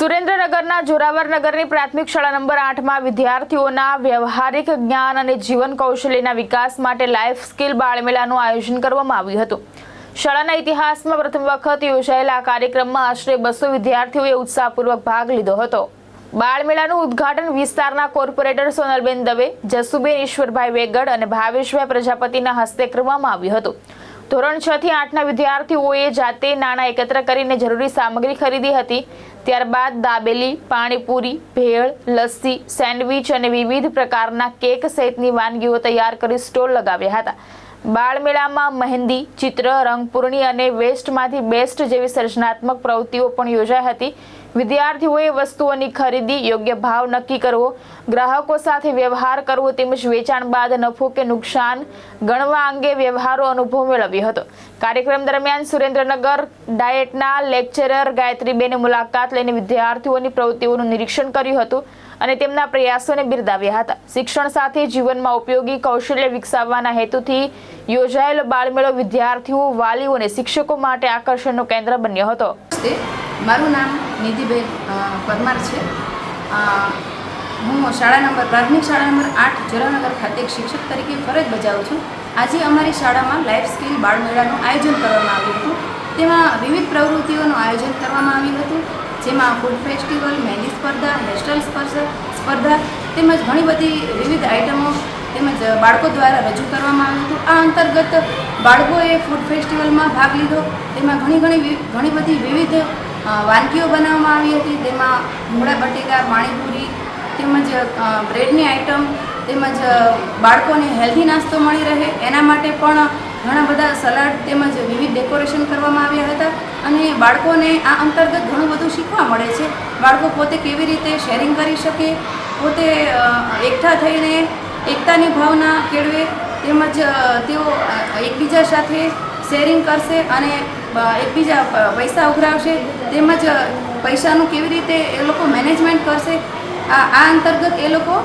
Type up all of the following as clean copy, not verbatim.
સુરેન્દ્રનગરના જોરાવરનગરની પ્રાથમિક શાળા નંબર 8માં વિદ્યાર્થીઓના વ્યવહારિક જ્ઞાન અને જીવન કૌશલ્યના વિકાસ માટે લાઈફ સ્કિલ બાળમેળાનું આયોજન કરવામાં આવ્યું હતું। શાળાના ઇતિહાસમાં પ્રથમ વખત યોજાયેલા આ કાર્યક્રમમાં આશરે 200 વિદ્યાર્થીઓએ ઉત્સાહપૂર્વક ભાગ લીધો હતો। બાળમેળાનું ઉદ્ઘાટન વિસ્તારના કોર્પોરેટર સોનલબેન દવે, જસુબેન ઈશ્વરભાઈ વેગડ અને ભાવેશભાઈ પ્રજાપતિના હસ્તે કરવામાં આવ્યું હતું। ધોરણ 6 થી 8ના વિદ્યાર્થીઓએ જાતે નાણાં એકત્ર કરીને જરૂરી સામગ્રી ખરીદી હતી। ત્યારબાદ દાબેલી, પાણીપુરી, ભેળ, લસ્સી, સેન્ડવિચ અને વિવિધ પ્રકારના કેક સહિતની વાનગીઓ તૈયાર કરી સ્ટોલ લગાવ્યા હતા। બાળમેળામાં મહેંદી, ચિત્ર, રંગપૂર્ણી અને વેસ્ટમાંથી બેસ્ટ જેવી સર્જનાત્મક પ્રવૃત્તિઓ પણ યોજાઈ હતી। વિદ્યાર્થીઓએ વસ્તુઓની ખરીદી, યોગ્ય ભાવ નક્કી કરવો, ગ્રાહકો સાથે વ્યવહાર કરવો તેમજ વેચાણ બાદ નફો કે નુકસાન ગણવા અંગે વ્યવહારો અનુભવ મેળવ્યો હતો। કાર્યક્રમ દરમિયાન સુરેન્દ્રનગર ડાયેટના લેક્ચરર ગાયત્રીબેને મુલાકાત લઈને વિદ્યાર્થીઓની પ્રવૃત્તિઓનું નિરીક્ષણ કર્યું હતું અને તેમના પ્રયાસોને બિરદાવ્યા હતા। શિક્ષણ સાથે જીવનમાં ઉપયોગી કૌશલ્ય વિકસાવવાના હેતુથી યોજાયેલો બાળમેળો વિદ્યાર્થીઓ, વાલીઓ અને શિક્ષકો માટે આકર્ષણનું કેન્દ્ર બન્યો હતો। મારું નામ નિધિબેન પરમાર છે। હું પ્રાથમિક શાળા નંબર 8 જોરાવરનગર ખાતે એક શિક્ષક તરીકે ફરજ બજાવું છું। આજે અમારી શાળામાં લાઈફ સ્કિલ બાળમેળાનું આયોજન કરવામાં આવ્યું હતું। તેમાં વિવિધ પ્રવૃત્તિઓનું આયોજન કરવામાં આવ્યું હતું, જેમાં ફૂડ ફેસ્ટિવલ, મહેંદી સ્પર્ધા, હેરસ્ટાઇલ સ્પર્ધા તેમજ ઘણી બધી વિવિધ આઇટમો તેમજ બાળકો દ્વારા રજૂ કરવામાં આવ્યું હતું। આ અંતર્ગત બાળકોએ ફૂડ ફેસ્ટિવલમાં ભાગ લીધો। તેમાં ઘણી બધી વિવિધ વાનગીઓ બનાવવામાં આવી હતી। તેમાં ભૂંગળા બટેકા, પાણીપુરી તેમજ બ્રેડની આઇટમ તેમજ બાળકોને હેલ્ધી નાસ્તો મળી રહે એના માટે પણ ઘણા બધા સલાડ તેમજ વિવિધ ડેકોરેશન કરવામાં આવ્યા હતા। અને બાળકોને આ અંતર્ગત ઘણું બધું શીખવા મળે છે। બાળકો પોતે કેવી રીતે શેરિંગ કરી શકે, પોતે એકઠા થઈને એકતાની ભાવના કેળવે તેમજ તેઓ એકબીજા સાથે શેરિંગ કરશે અને એકબીજા પૈસા ઉઘરાવશે તેમજ પૈસાનું કેવી રીતે એ લોકો મેનેજમેન્ટ કરશે। આ અંતર્ગત એ લોકો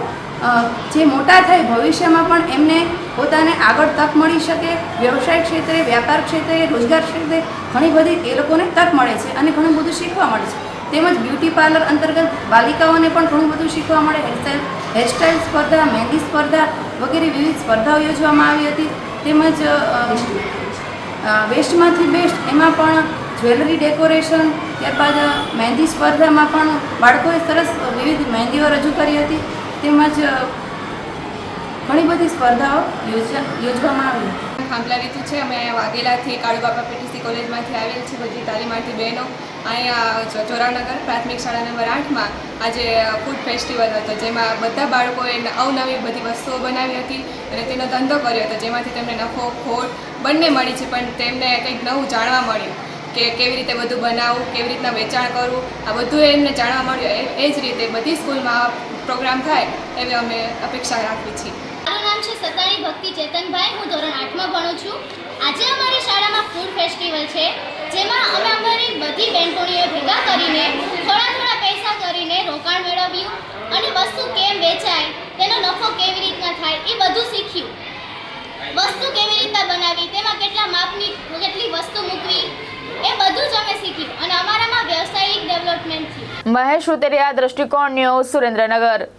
જે મોટા થાય ભવિષ્યમાં પણ એમને પોતાને આગળ તક મળી શકે। વ્યવસાય ક્ષેત્રે, વ્યાપાર ક્ષેત્રે, રોજગાર ક્ષેત્રે ઘણી બધી એ લોકોને તક મળે છે અને ઘણું બધું શીખવા મળે છે। તેમજ બ્યુટી પાર્લર અંતર્ગત બાલિકાઓને પણ ઘણું બધું શીખવા મળે। હેરસ્ટાઇલ સ્પર્ધા, મહેંદી સ્પર્ધા વગેરે વિવિધ સ્પર્ધાઓ યોજવામાં આવી હતી। તેમજ વેસ્ટમાંથી બેસ્ટ એમાં પણ જ્વેલરી ડેકોરેશન, ત્યારબાદ મહેંદી સ્પર્ધામાં પણ બાળકોએ સરસ વિવિધ મહેંદીઓ રજૂ કરી હતી। તેમજ ઘણી બધી સ્પર્ધાઓ યોજવામાં આવી। ખાંભલા રીતુ છે। અમે અહીંયા વાઘેલાથી કાળુબાપા પીટીસી કોલેજમાંથી આવેલ છે બધી તાલીમાર્થી બહેનો। અહીંયા જોરાવરનગર પ્રાથમિક શાળા નંબર 8માં આજે ફૂડ ફેસ્ટિવલ હતો, જેમાં બધા બાળકોએ અવનવી બધી વસ્તુઓ બનાવી હતી અને તેનો ધંધો કર્યો હતો, જેમાંથી તેમને નફો ખોટ બંને મળી છે, પણ તેમને કંઈક નવું જાણવા મળ્યું કે કેવી રીતે બધું બનાવવું, કેવી રીતના વેચાણ કરવું, આ બધું એમને જાણવા મળ્યું। એ જ રીતે બધી સ્કૂલમાં પ્રોગ્રામ થાય એવી અમે અપેક્ષા રાખીએ છીએ। મારું નામ છે સતાણી ભક્તિ ચેતનભાઈ। હું ધોરણ 8માં ભણું છું। આજે અમારી શાળામાં ફૂડ ફેસ્ટિવલ છે, જેમાં અમે અમારી બધી બહેનપણીઓએ ભેગા કરીને થોડા પૈસા કરીને રોકાણ મેળવ્યું અને વસ્તુ કેમ વેચાય, તેનો નફો કેવી રીતના થાય એ બધું શીખ્યું। વસ્તુ કેવી રીતના બનાવી, તેમાં કેટલા માપની કેટલી વસ્તુ મૂકવી એ બધું જ અમે શીખ્યું અને અમારામાં વ્યવસાયિક ડેવલપમેન્ટ થયું। મહેશ ઉતરિયા, દ્રષ્ટિકોણ ન્યૂઝ, સુરેન્દ્રનગર।